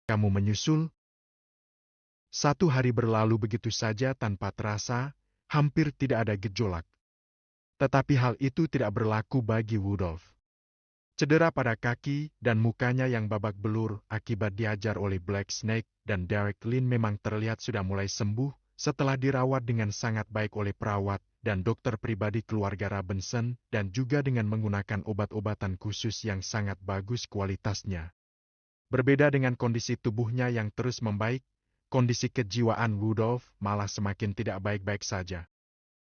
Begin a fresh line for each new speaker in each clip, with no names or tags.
kamu menyusul?" 1 hari berlalu begitu saja tanpa terasa, hampir tidak ada gejolak. Tetapi hal itu tidak berlaku bagi Rudolf. Cedera pada kaki dan mukanya yang babak belur akibat diajar oleh Black Snake dan Derek Lin memang terlihat sudah mulai sembuh setelah dirawat dengan sangat baik oleh perawat dan dokter pribadi keluarga Robinson dan juga dengan menggunakan obat-obatan khusus yang sangat bagus kualitasnya. Berbeda dengan kondisi tubuhnya yang terus membaik, kondisi kejiwaan Rudolf malah semakin tidak baik-baik saja.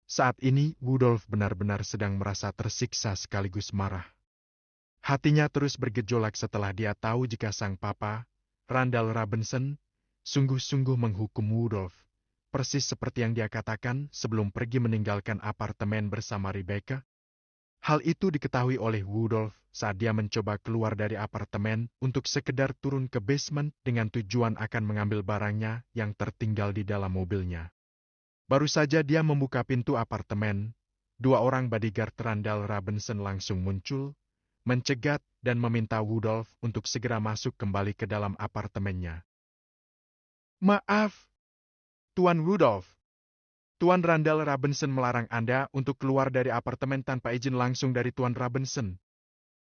Saat ini, Rudolf benar-benar sedang merasa tersiksa sekaligus marah. Hatinya terus bergejolak setelah dia tahu jika sang papa, Randall Robinson, sungguh-sungguh menghukum Rudolf, persis seperti yang dia katakan sebelum pergi meninggalkan apartemen bersama Rebecca. Hal itu diketahui oleh Rudolf saat dia mencoba keluar dari apartemen untuk sekedar turun ke basement dengan tujuan akan mengambil barangnya yang tertinggal di dalam mobilnya. Baru saja dia membuka pintu apartemen, 2 orang bodyguard Randall Robinson langsung muncul, mencegat dan meminta Rudolf untuk segera masuk kembali ke dalam apartemennya. "Maaf, Tuan Rudolf. Tuan Randall Robinson melarang Anda untuk keluar dari apartemen tanpa izin langsung dari Tuan Robinson.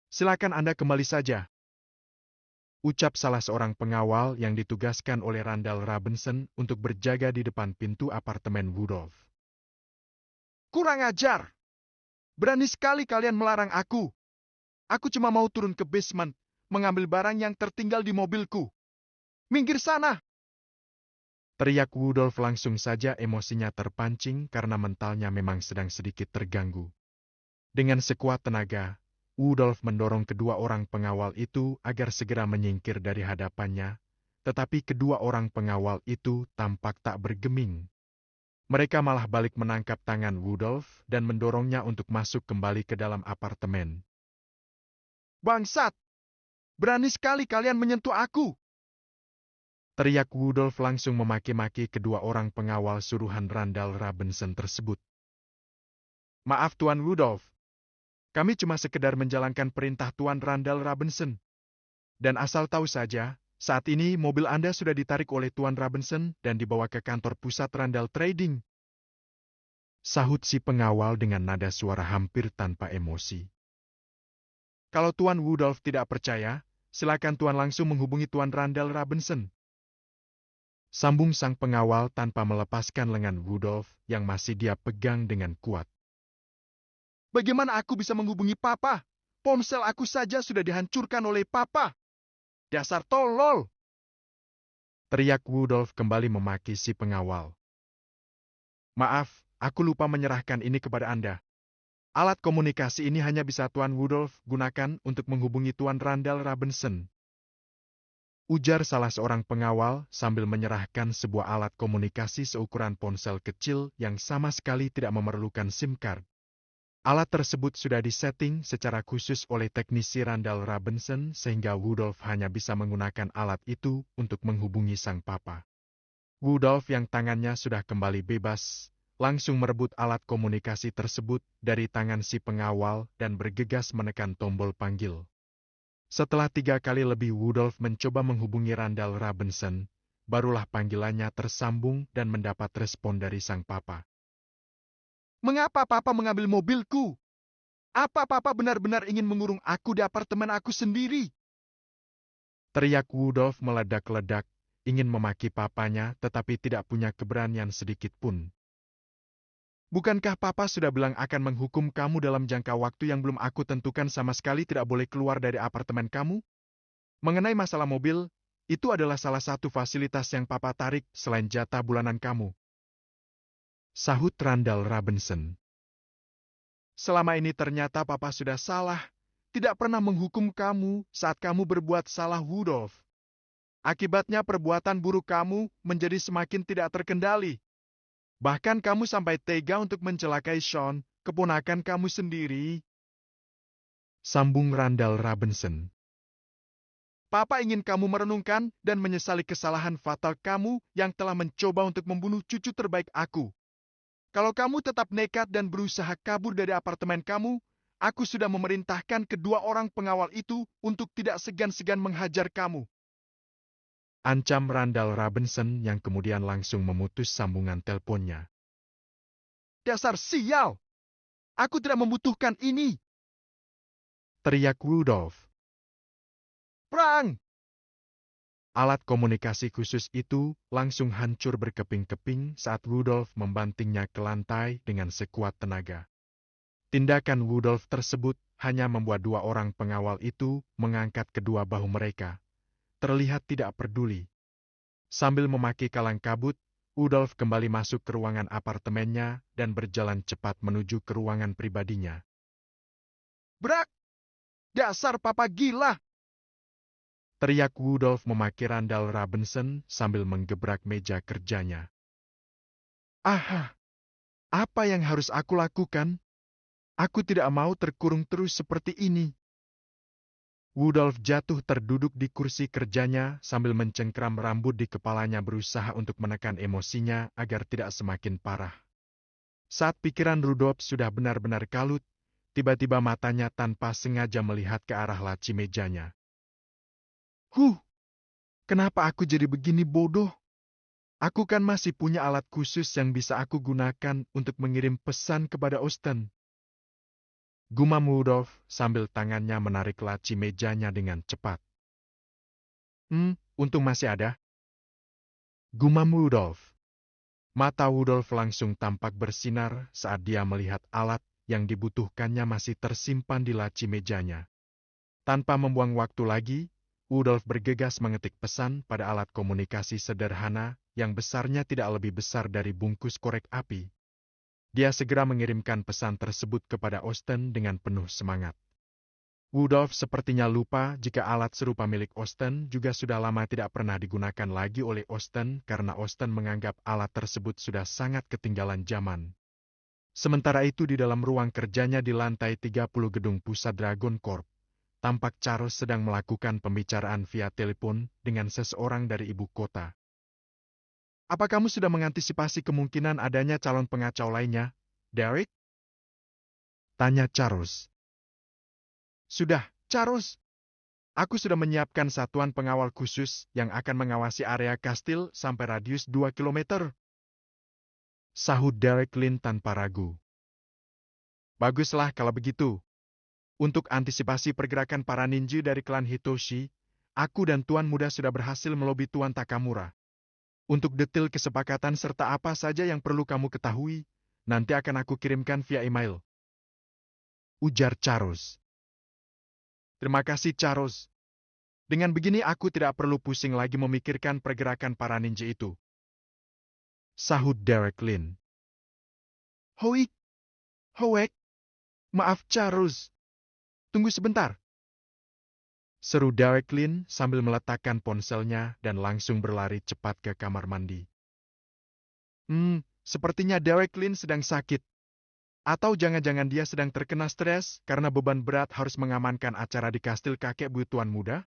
Silakan Anda kembali saja," ucap salah seorang pengawal yang ditugaskan oleh Randall Robinson untuk berjaga di depan pintu apartemen Rudolf. "Kurang ajar! Berani sekali kalian melarang aku. Aku cuma mau turun ke basement, mengambil barang yang tertinggal di mobilku. Minggir sana!" Teriak Rudolf, langsung saja emosinya terpancing karena mentalnya memang sedang sedikit terganggu. Dengan sekuat tenaga, Rudolf mendorong kedua orang pengawal itu agar segera menyingkir dari hadapannya, tetapi kedua orang pengawal itu tampak tak bergeming. Mereka malah balik menangkap tangan Rudolf dan mendorongnya untuk masuk kembali ke dalam apartemen. "Bangsat! Berani sekali kalian menyentuh aku!" teriak Rudolf langsung memaki-maki kedua orang pengawal suruhan Randall Robinson tersebut. "Maaf Tuan Rudolf, kami cuma sekedar menjalankan perintah Tuan Randall Robinson. Dan asal tahu saja, saat ini mobil Anda sudah ditarik oleh Tuan Robinson dan dibawa ke kantor pusat Randall Trading," sahut si pengawal dengan nada suara hampir tanpa emosi. "Kalau Tuan Rudolf tidak percaya, silakan Tuan langsung menghubungi Tuan Randall Robinson," sambung sang pengawal tanpa melepaskan lengan Rudolf yang masih dia pegang dengan kuat. "Bagaimana aku bisa menghubungi Papa? Ponsel aku saja sudah dihancurkan oleh Papa. Dasar tolol!" teriak Rudolf kembali memaki si pengawal. "Maaf, aku lupa menyerahkan ini kepada Anda. Alat komunikasi ini hanya bisa Tuan Rudolf gunakan untuk menghubungi Tuan Randall Robinson," ujar salah seorang pengawal sambil menyerahkan sebuah alat komunikasi seukuran ponsel kecil yang sama sekali tidak memerlukan SIM card. Alat tersebut sudah disetting secara khusus oleh teknisi Randall Robinson sehingga Rudolf hanya bisa menggunakan alat itu untuk menghubungi sang papa. Rudolf yang tangannya sudah kembali bebas, langsung merebut alat komunikasi tersebut dari tangan si pengawal dan bergegas menekan tombol panggil. Setelah 3 kali lebih Rudolf mencoba menghubungi Randall Robinson, barulah panggilannya tersambung dan mendapat respon dari sang papa. "Mengapa Papa mengambil mobilku? Apa Papa benar-benar ingin mengurung aku di apartemen aku sendiri?" teriak Rudolf meledak-ledak, ingin memaki papanya tetapi tidak punya keberanian sedikit pun. "Bukankah Papa sudah bilang akan menghukum kamu dalam jangka waktu yang belum aku tentukan, sama sekali tidak boleh keluar dari apartemen kamu? Mengenai masalah mobil, itu adalah salah satu fasilitas yang Papa tarik selain jatah bulanan kamu," sahut Randall Robinson. "Selama ini ternyata Papa sudah salah, tidak pernah menghukum kamu saat kamu berbuat salah, Rudolf. Akibatnya perbuatan buruk kamu menjadi semakin tidak terkendali. Bahkan kamu sampai tega untuk mencelakai Sean, keponakan kamu sendiri," sambung Randall Robinson. "Papa ingin kamu merenungkan dan menyesali kesalahan fatal kamu yang telah mencoba untuk membunuh cucu terbaik aku. Kalau kamu tetap nekat dan berusaha kabur dari apartemen kamu, aku sudah memerintahkan kedua orang pengawal itu untuk tidak segan-segan menghajar kamu." Ancam Randall Robinson yang kemudian langsung memutus sambungan teleponnya.
Dasar sial! Aku tidak membutuhkan ini!
Teriak Rudolph.
Perang!
Alat komunikasi khusus itu langsung hancur berkeping-keping saat Rudolph membantingnya ke lantai dengan sekuat tenaga. Tindakan Rudolph tersebut hanya membuat dua orang pengawal itu mengangkat kedua bahu mereka. Terlihat tidak peduli. Sambil memakai kalang kabut, Rudolph kembali masuk ke ruangan apartemennya dan berjalan cepat menuju ke ruangan pribadinya.
Brak! Dasar papa gila!
Teriak Rudolph memakai Randall Robinson sambil menggebrak meja kerjanya. Aha! Apa yang harus aku lakukan? Aku tidak mau terkurung terus seperti ini. Rudolph jatuh terduduk di kursi kerjanya sambil mencengkram rambut di kepalanya berusaha untuk menekan emosinya agar tidak semakin parah. Saat pikiran Rudolph sudah benar-benar kalut, tiba-tiba matanya tanpa sengaja melihat ke arah laci mejanya. Kenapa aku jadi begini bodoh? Aku kan masih punya alat khusus yang bisa aku gunakan untuk mengirim pesan kepada Austen. Gumam Rudolph sambil tangannya menarik laci mejanya dengan cepat. Untung masih ada. Gumam Rudolph. Mata Rudolph langsung tampak bersinar saat dia melihat alat yang dibutuhkannya masih tersimpan di laci mejanya. Tanpa membuang waktu lagi, Rudolph bergegas mengetik pesan pada alat komunikasi sederhana yang besarnya tidak lebih besar dari bungkus korek api. Dia segera mengirimkan pesan tersebut kepada Austen dengan penuh semangat. Rudolph sepertinya lupa jika alat serupa milik Austen juga sudah lama tidak pernah digunakan lagi oleh Austen karena Austen menganggap alat tersebut sudah sangat ketinggalan zaman. Sementara itu di dalam ruang kerjanya di lantai 30 gedung pusat Dragon Corp, tampak Charles sedang melakukan pembicaraan via telepon dengan seseorang dari ibu kota. Apa kamu sudah mengantisipasi kemungkinan adanya calon pengacau lainnya, Derek? Tanya Charles. Sudah, Charles. Aku sudah menyiapkan satuan pengawal khusus yang akan mengawasi area kastil sampai radius 2 km. Sahut Derek Lin tanpa ragu. Baguslah kalau begitu. Untuk antisipasi pergerakan para ninja dari klan Hitoshi, aku dan Tuan Muda sudah berhasil melobi Tuan Takamura. Untuk detail kesepakatan serta apa saja yang perlu kamu ketahui, nanti akan aku kirimkan via email. Ujar Charles. Terima kasih, Charles. Dengan begini aku tidak perlu pusing lagi memikirkan pergerakan para ninja itu. Sahut Derek Lin. Hoik. Maaf, Charles. Tunggu sebentar. Seru Derek Lin sambil meletakkan ponselnya dan langsung berlari cepat ke kamar mandi. Sepertinya Derek Lin sedang sakit. Atau jangan-jangan dia sedang terkena stres karena beban berat harus mengamankan acara di kastil kakek buyut Tuan Muda?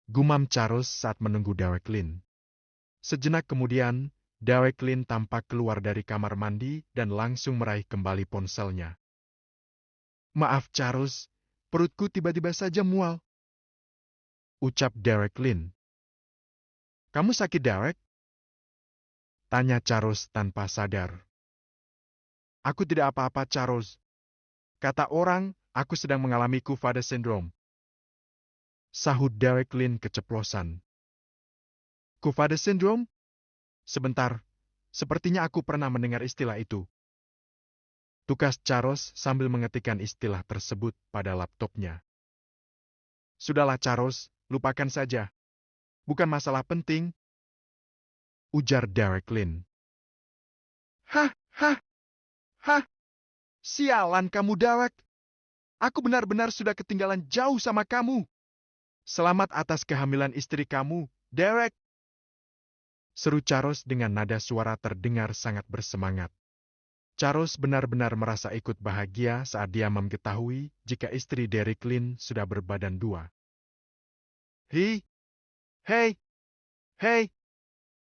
Gumam Charles saat menunggu Derek Lin. Sejenak kemudian, Derek Lin tampak keluar dari kamar mandi dan langsung meraih kembali ponselnya. Maaf Charles, perutku tiba-tiba saja mual. Ucap Derek Lin. Kamu sakit, Derek? Tanya Charles tanpa sadar. Aku tidak apa-apa, Charles. Kata orang, aku sedang mengalami Kuvada Syndrome. Sahut Derek Lin keceplosan. Kuvada Syndrome? Sebentar, sepertinya aku pernah mendengar istilah itu. Tukas Charles sambil mengetikkan istilah tersebut pada laptopnya. Sudahlah Charles, lupakan saja. Bukan masalah penting. Ujar Derek Lin. Hah? Sialan kamu, Derek. Aku benar-benar sudah ketinggalan jauh sama kamu. Selamat atas kehamilan istri kamu, Derek. Seru Charles dengan nada suara terdengar sangat bersemangat. Charles benar-benar merasa ikut bahagia saat dia mengetahui jika istri Derek Lin sudah berbadan dua. Hei,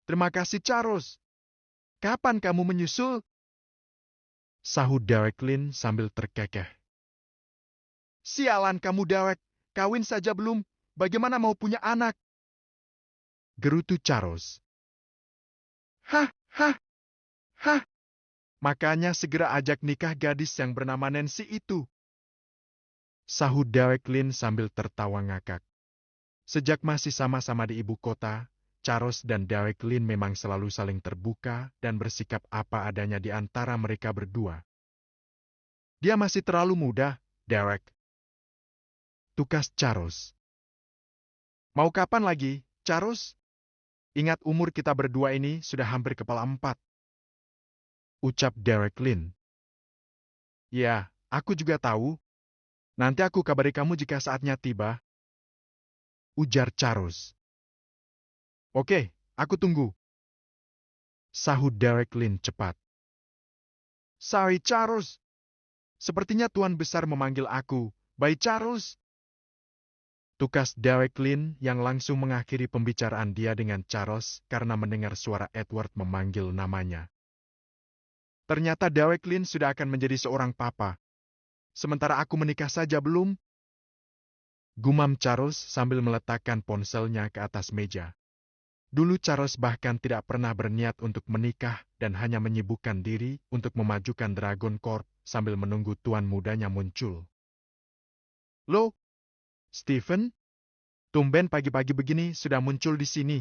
terima kasih Charles. Kapan kamu menyusul? Sahut Derek Lin sambil terkekeh. Sialan kamu, Derek. Kawin saja belum, bagaimana mau punya anak? gerutu Charles.
Hah, hah, hah.
Makanya segera ajak nikah gadis yang bernama Nancy itu. Sahut Derek Lin sambil tertawa ngakak. Sejak masih sama-sama di ibu kota, Charles dan Derek Lin memang selalu saling terbuka dan bersikap apa adanya di antara mereka berdua. Dia masih terlalu muda, Derek. Tukas Charles. Mau kapan lagi, Charles? Ingat umur kita berdua ini sudah hampir kepala 4. Ucap Derek Lin. Ya, aku juga tahu. Nanti aku kabari kamu jika saatnya tiba. Ujar Charles. Oke, aku tunggu. Sahut Derek Lin cepat. Sorry, Charles. Sepertinya Tuan Besar memanggil aku. Bye, Charles. Tukas Derek Lin yang langsung mengakhiri pembicaraan dia dengan Charles karena mendengar suara Edward memanggil namanya. Ternyata Derek Lin sudah akan menjadi seorang papa. Sementara aku menikah saja belum? Gumam Charles sambil meletakkan ponselnya ke atas meja. Dulu Charles bahkan tidak pernah berniat untuk menikah dan hanya menyibukkan diri untuk memajukan Dragon Corp sambil menunggu tuan mudanya muncul. Loh, Stephen? Tumben pagi-pagi begini sudah muncul di sini.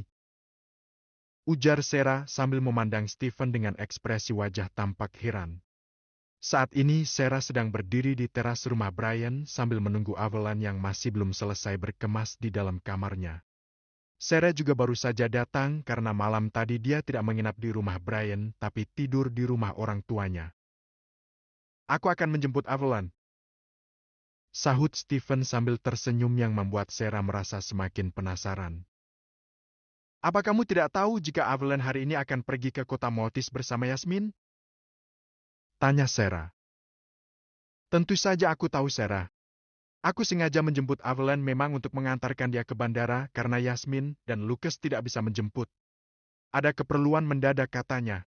Ujar Sarah sambil memandang Stephen dengan ekspresi wajah tampak heran. Saat ini Sarah sedang berdiri di teras rumah Brian sambil menunggu Evelyn yang masih belum selesai berkemas di dalam kamarnya. Sarah juga baru saja datang karena malam tadi dia tidak menginap di rumah Brian tapi tidur di rumah orang tuanya. Aku akan menjemput Evelyn. Sahut Stephen sambil tersenyum yang membuat Sarah merasa semakin penasaran. Apa kamu tidak tahu jika Evelyn hari ini akan pergi ke kota Motis bersama Yasmin? Tanya Sarah. Tentu saja aku tahu, Sarah. Aku sengaja menjemput Evelyn memang untuk mengantarkan dia ke bandara karena Yasmin dan Lucas tidak bisa menjemput. Ada keperluan mendadak katanya.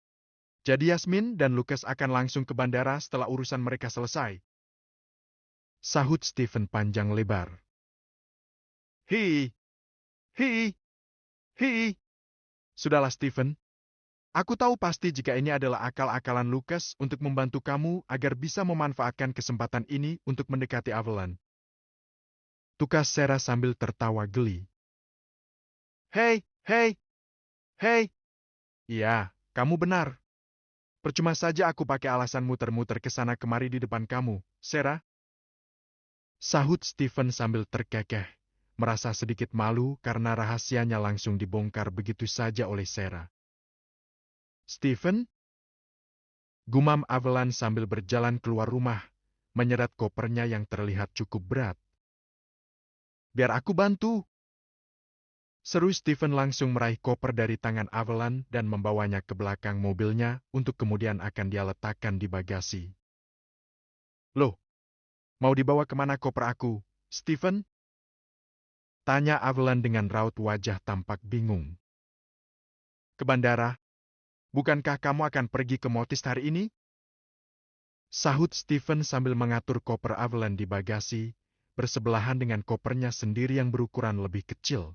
Jadi Yasmin dan Lucas akan langsung ke bandara setelah urusan mereka selesai. Sahut Stephen panjang lebar. Hi. Sudahlah Stephen. Aku tahu pasti jika ini adalah akal-akalan Lucas untuk membantu kamu agar bisa memanfaatkan kesempatan ini untuk mendekati Evelyn. Tukas Sarah sambil tertawa geli. Hei. Iya, kamu benar. Percuma saja aku pakai alasan muter-muter ke sana kemari di depan kamu, Sarah. Sahut Stephen sambil terkekeh, merasa sedikit malu karena rahasianya langsung dibongkar begitu saja oleh Sarah. Stephen? Gumam Evelyn sambil berjalan keluar rumah, menyeret kopernya yang terlihat cukup berat. Biar aku bantu. Seru Stephen langsung meraih koper dari tangan Evelyn dan membawanya ke belakang mobilnya untuk kemudian akan dia letakkan di bagasi. Loh, mau dibawa kemana koper aku, Stephen? Tanya Evelyn dengan raut wajah tampak bingung. Ke bandara? Bukankah kamu akan pergi ke Motis hari ini? Sahut Stephen sambil mengatur koper Evelyn di bagasi, bersebelahan dengan kopernya sendiri yang berukuran lebih kecil.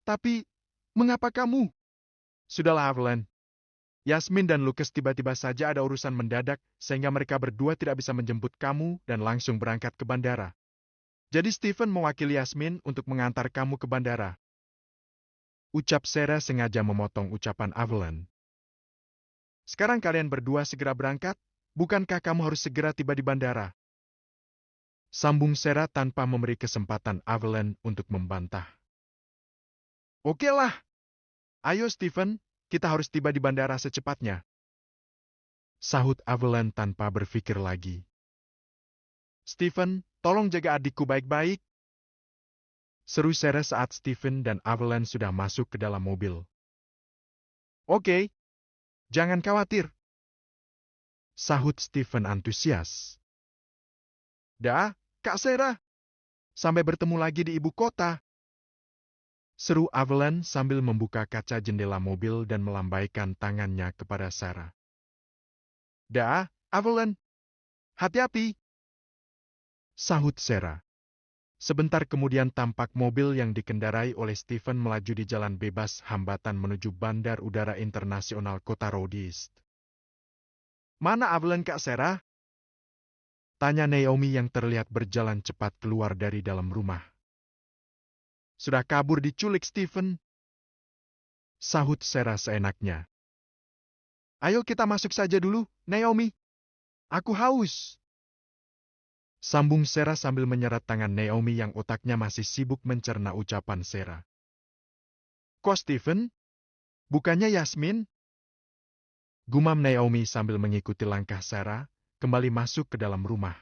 Tapi, mengapa kamu? Sudahlah Evelyn. Yasmin dan Lucas tiba-tiba saja ada urusan mendadak sehingga mereka berdua tidak bisa menjemput kamu dan langsung berangkat ke bandara. Jadi Stephen mewakili Yasmin untuk mengantar kamu ke bandara. Ucap Sarah sengaja memotong ucapan Evelyn. Sekarang kalian berdua segera berangkat, bukankah kamu harus segera tiba di bandara? Sambung Sarah tanpa memberi kesempatan Evelyn untuk membantah. Oke lah. Ayo Stephen, kita harus tiba di bandara secepatnya. Sahut Evelyn tanpa berpikir lagi. Stephen, tolong jaga adikku baik-baik. Seru Sarah saat Stephen dan Evelyn sudah masuk ke dalam mobil. Oke, jangan khawatir. Sahut Stephen antusias. Dah, Kak Sarah. Sampai bertemu lagi di ibu kota. Seru Evelyn sambil membuka kaca jendela mobil dan melambaikan tangannya kepada Sarah. Dah, Evelyn. Hati-hati. Sahut Sarah. Sebentar kemudian tampak mobil yang dikendarai oleh Stephen melaju di jalan bebas hambatan menuju Bandar Udara Internasional Kota Rhodes. "Mana Evelyn, Kak Sarah?" tanya Naomi yang terlihat berjalan cepat keluar dari dalam rumah. "Sudah kabur diculik Stephen," sahut Sarah seenaknya. "Ayo kita masuk saja dulu, Naomi. Aku haus," sambung Sarah sambil menyeret tangan Naomi yang otaknya masih sibuk mencerna ucapan Sarah. "Kok Stephen? Bukannya Yasmin?" gumam Naomi sambil mengikuti langkah Sarah, kembali masuk ke dalam rumah.